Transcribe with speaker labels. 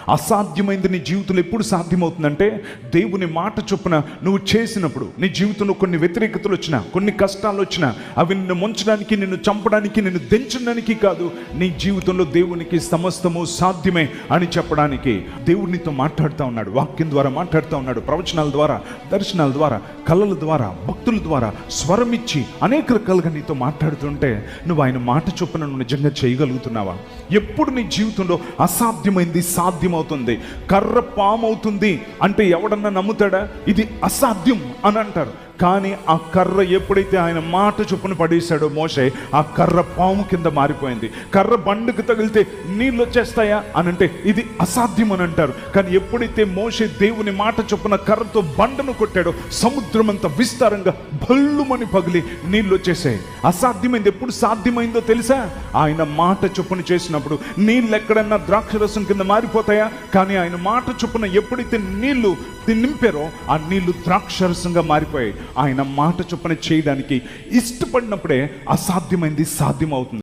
Speaker 1: అసాధ్యమైంది నీ జీవితంలో ఎప్పుడు సాధ్యమవుతుందంటే దేవుని మాట చొప్పున నువ్వు చేసినప్పుడు. నీ జీవితంలో కొన్ని వ్యతిరేకతలు వచ్చినా, కొన్ని కష్టాలు వచ్చినా, అవి నిన్ను ముంచడానికి, నిన్ను చంపడానికి, నిన్ను దించడానికి కాదు, నీ జీవితంలో దేవునికి సమస్తము సాధ్యమే అని చెప్పడానికి దేవునితో మాట్లాడుతూ ఉన్నాడు. వాక్యం ద్వారా మాట్లాడుతూ ఉన్నాడు, ప్రవచనాల ద్వారా, దర్శనాల ద్వారా, కళల ద్వారా, భక్తుల ద్వారా స్వరం ఇచ్చి అనేక రకాలుగా నీతో మాట్లాడుతుంటే నువ్వు ఆయన మాట చొప్పున నువ్వు నిజంగా చేయగలుగుతున్నావా? ఎప్పుడు నీ జీవితంలో అసాధ్యమైంది సాధ్యమవుతుంది. కర్ర పాము అవుతుంది అంటే ఎవడన్నా నమ్ముతాడా? ఇది అసాధ్యం అని అంటారు. కానీ ఆ కర్ర ఎప్పుడైతే ఆయన మాట చొప్పున పడేశాడో మోషే, ఆ కర్ర పాము కింద మారిపోయింది. కర్ర బండుకు తగిలితే నీళ్ళు వచ్చేస్తాయా అని అంటే ఇది అసాధ్యం అని అంటారు. కానీ ఎప్పుడైతే మోషే దేవుని మాట చొప్పున కర్రతో బండను కొట్టాడో సముద్రం అంత విస్తారంగా భల్లుమని పగిలి నీళ్ళు వచ్చేసాయి. అసాధ్యమైంది ఎప్పుడు సాధ్యమైందో తెలుసా? ఆయన మాట చొప్పున చేసినప్పుడు. నీళ్ళు ఎక్కడన్నా ద్రాక్షరసం కింద మారిపోతాయా? కానీ ఆయన మాట చొప్పున ఎప్పుడైతే నీళ్లు నింపారో ఆ నీళ్లు ద్రాక్షరసంగా మారిపోయాయి. ఆయన మాట చొప్పున చేయడానికి ఇష్టపడినప్పుడే అసాధ్యమైంది సాధ్యం అవుతుంది.